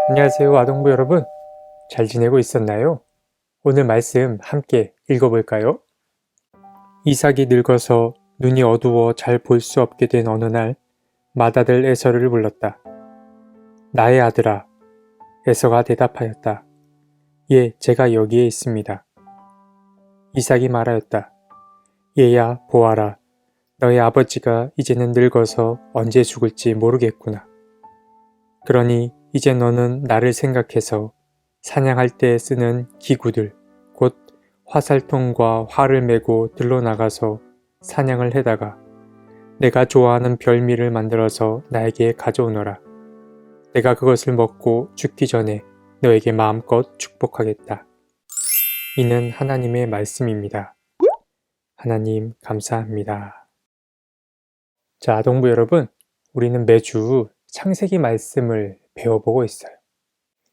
안녕하세요, 아동부 여러분. 잘 지내고 있었나요? 오늘 말씀 함께 읽어볼까요? 이삭이 늙어서 눈이 어두워 잘 볼 수 없게 된 어느 날 맏아들 에서를 불렀다. 나의 아들아, 에서가 대답하였다. 예, 제가 여기에 있습니다. 이삭이 말하였다. 얘야, 보아라. 너의 아버지가 이제는 늙어서 언제 죽을지 모르겠구나. 그러니 이제 너는 나를 생각해서 사냥할 때 쓰는 기구들, 곧 화살통과 활을 메고 들러 나가서 사냥을 해다가 내가 좋아하는 별미를 만들어서 나에게 가져오너라. 내가 그것을 먹고 죽기 전에 너에게 마음껏 축복하겠다. 이는 하나님의 말씀입니다. 하나님 감사합니다. 자, 아동부 여러분, 우리는 매주 창세기 말씀을 배워보고 있어요.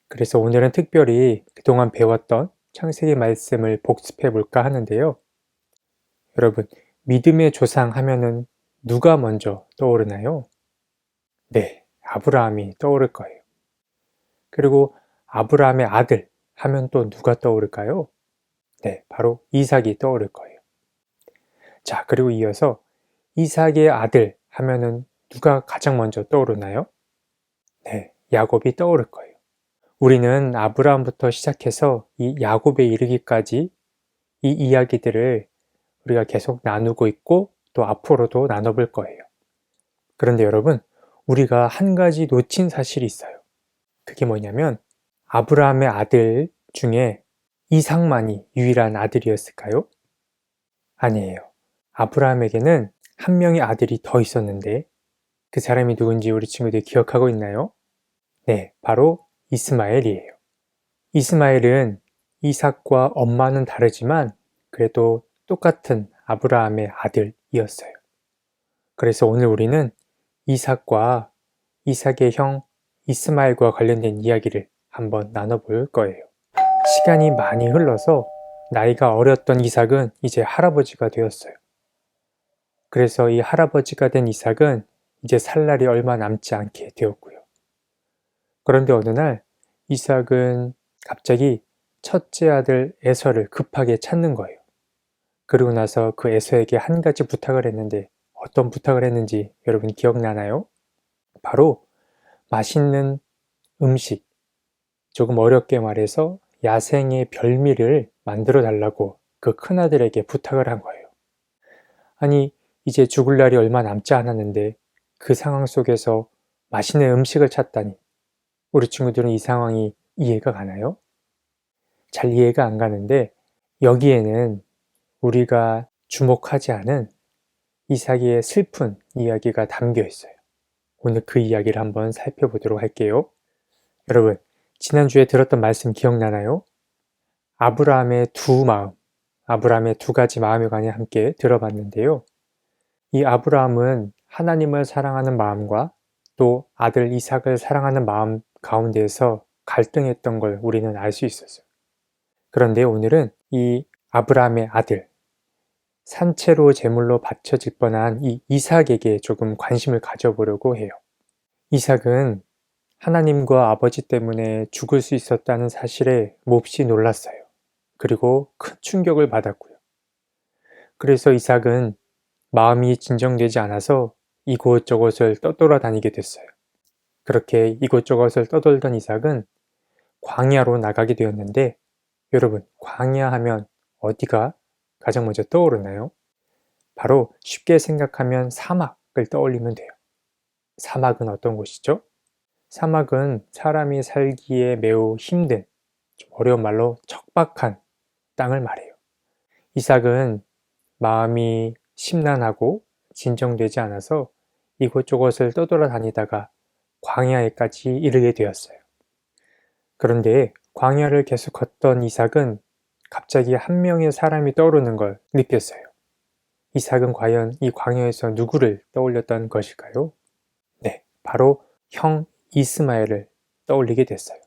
그래서 오늘은 특별히 그동안 배웠던 창세기 말씀을 복습해 볼까 하는데요. 여러분, 믿음의 조상 하면은 누가 먼저 떠오르나요? 네, 아브라함이 떠오를 거예요. 그리고 아브라함의 아들 하면 또 누가 떠오를까요? 네, 바로 이삭이 떠오를 거예요. 자, 그리고 이어서 이삭의 아들 하면은 누가 가장 먼저 떠오르나요? 네, 야곱이 떠오를 거예요. 우리는 아브라함부터 시작해서 이 야곱에 이르기까지 이 이야기들을 우리가 계속 나누고 있고 또 앞으로도 나눠볼 거예요. 그런데 여러분, 우리가 한 가지 놓친 사실이 있어요. 그게 뭐냐면 아브라함의 아들 중에 이삭만이 유일한 아들이었을까요? 아니에요. 아브라함에게는 한 명의 아들이 더 있었는데 그 사람이 누군지 우리 친구들이 기억하고 있나요? 네, 바로 이스마엘이에요. 이스마엘은 이삭과 엄마는 다르지만 그래도 똑같은 아브라함의 아들이었어요. 그래서 오늘 우리는 이삭과 이삭의 형 이스마엘과 관련된 이야기를 한번 나눠볼 거예요. 시간이 많이 흘러서 나이가 어렸던 이삭은 이제 할아버지가 되었어요. 그래서 이 할아버지가 된 이삭은 이제 살 날이 얼마 남지 않게 되었고요. 그런데 어느 날 이삭은 갑자기 첫째 아들 에서를 급하게 찾는 거예요. 그러고 나서 그 에서에게 한 가지 부탁을 했는데 어떤 부탁을 했는지 여러분 기억나나요? 바로 맛있는 음식, 조금 어렵게 말해서 야생의 별미를 만들어 달라고 그 큰아들에게 부탁을 한 거예요. 아니, 이제 죽을 날이 얼마 남지 않았는데 그 상황 속에서 맛있는 음식을 찾다니 우리 친구들은 이 상황이 이해가 가나요? 잘 이해가 안 가는데 여기에는 우리가 주목하지 않은 이삭의 슬픈 이야기가 담겨 있어요. 오늘 그 이야기를 한번 살펴보도록 할게요. 여러분, 지난주에 들었던 말씀 기억나나요? 아브라함의 두 마음, 아브라함의 두 가지 마음에 관해 함께 들어봤는데요. 이 아브라함은 하나님을 사랑하는 마음과 또 아들 이삭을 사랑하는 마음 가운데에서 갈등했던 걸 우리는 알 수 있었어요. 그런데 오늘은 이 아브라함의 아들, 산채로 제물로 바쳐질 뻔한 이 이삭에게 조금 관심을 가져보려고 해요. 이삭은 하나님과 아버지 때문에 죽을 수 있었다는 사실에 몹시 놀랐어요. 그리고 큰 충격을 받았고요. 그래서 이삭은 마음이 진정되지 않아서 이곳저곳을 떠돌아다니게 됐어요. 그렇게 이곳저곳을 떠돌던 이삭은 광야로 나가게 되었는데 여러분, 광야 하면 어디가 가장 먼저 떠오르나요? 바로 쉽게 생각하면 사막을 떠올리면 돼요. 사막은 어떤 곳이죠? 사막은 사람이 살기에 매우 힘든, 좀 어려운 말로 척박한 땅을 말해요. 이삭은 마음이 심란하고 진정되지 않아서 이곳저곳을 떠돌아다니다가 광야에까지 이르게 되었어요. 그런데 광야를 계속 걷던 이삭은 갑자기 한 명의 사람이 떠오르는 걸 느꼈어요. 이삭은 과연 이 광야에서 누구를 떠올렸던 것일까요? 네, 바로 형 이스마엘을 떠올리게 됐어요.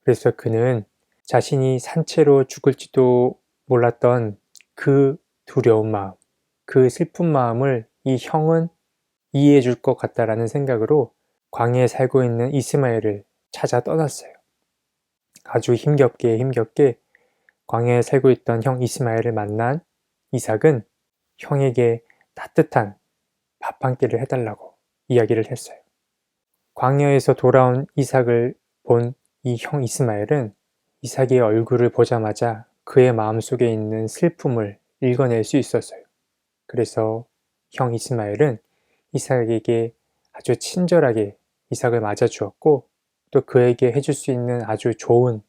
그래서 그는 자신이 산채로 죽을지도 몰랐던 그 두려운 마음, 그 슬픈 마음을 이 형은 이해해 줄 것 같다라는 생각으로 광야에 살고 있는 이스마엘을 찾아 떠났어요. 아주 힘겹게 광야에 살고 있던 형 이스마엘을 만난 이삭은 형에게 따뜻한 밥 한 끼를 해달라고 이야기를 했어요. 광야에서 돌아온 이삭을 본 이 형 이스마엘은 이삭의 얼굴을 보자마자 그의 마음속에 있는 슬픔을 읽어낼 수 있었어요. 그래서 형 이스마엘은 이삭에게 아주 친절하게 이삭을 맞아주었고 또 그에게 해줄 수 있는 아주 좋은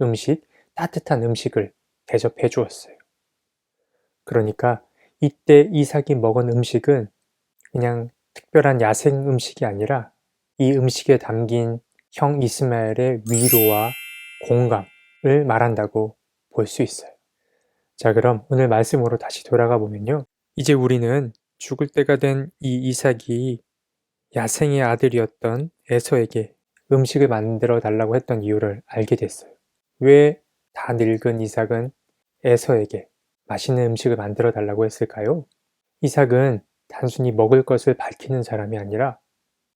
음식, 따뜻한 음식을 대접해 주었어요. 그러니까 이때 이삭이 먹은 음식은 그냥 특별한 야생 음식이 아니라 이 음식에 담긴 형 이스마엘의 위로와 공감을 말한다고 볼 수 있어요. 자, 그럼 오늘 말씀으로 다시 돌아가 보면요. 이제 우리는 죽을 때가 된 이 이삭이 야생의 아들이었던 에서에게 음식을 만들어 달라고 했던 이유를 알게 됐어요. 왜 다 늙은 이삭은 에서에게 맛있는 음식을 만들어 달라고 했을까요? 이삭은 단순히 먹을 것을 밝히는 사람이 아니라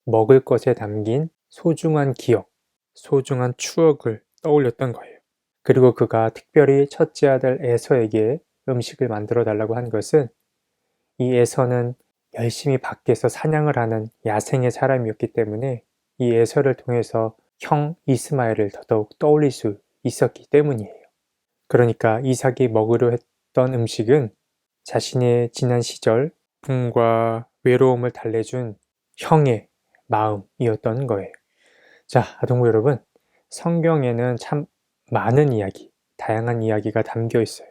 먹을 것에 담긴 소중한 기억, 소중한 추억을 떠올렸던 거예요. 그리고 그가 특별히 첫째 아들 에서에게 음식을 만들어 달라고 한 것은 이 에서는 열심히 밖에서 사냥을 하는 야생의 사람이었기 때문에 이 에서를 통해서 형 이스마엘을 더더욱 떠올릴 수 있었기 때문이에요. 그러니까 이삭이 먹으려 했던 음식은 자신의 지난 시절 아픔과 외로움을 달래준 형의 마음이었던 거예요. 자, 아동부 여러분, 성경에는 참 많은 이야기, 다양한 이야기가 담겨 있어요.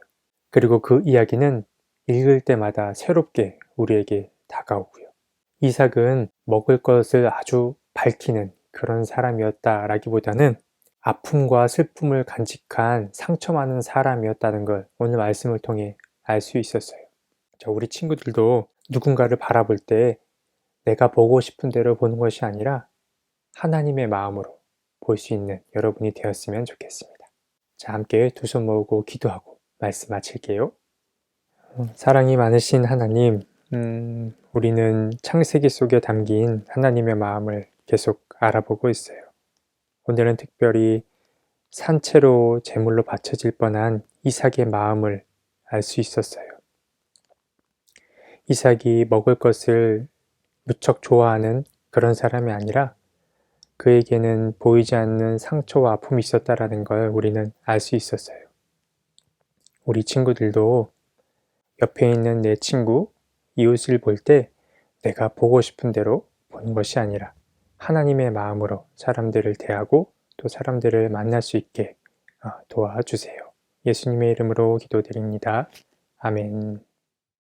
그리고 그 이야기는 읽을 때마다 새롭게 우리에게 다가오고요. 이삭은 먹을 것을 아주 밝히는 그런 사람이었다라기보다는 아픔과 슬픔을 간직한 상처 많은 사람이었다는 걸 오늘 말씀을 통해 알 수 있었어요. 자, 우리 친구들도 누군가를 바라볼 때 내가 보고 싶은 대로 보는 것이 아니라 하나님의 마음으로 볼 수 있는 여러분이 되었으면 좋겠습니다. 자, 함께 두 손 모으고 기도하고 말씀 마칠게요. 사랑이 많으신 하나님, 우리는 창세기 속에 담긴 하나님의 마음을 계속 알아보고 있어요. 오늘은 특별히 산채로 제물로 바쳐질 뻔한 이삭의 마음을 알 수 있었어요. 이삭이 먹을 것을 무척 좋아하는 그런 사람이 아니라 그에게는 보이지 않는 상처와 아픔이 있었다라는 걸 우리는 알 수 있었어요. 우리 친구들도 옆에 있는 내 친구, 이웃을 볼 때 내가 보고 싶은 대로 보는 것이 아니라 하나님의 마음으로 사람들을 대하고 또 사람들을 만날 수 있게 도와주세요. 예수님의 이름으로 기도드립니다. 아멘.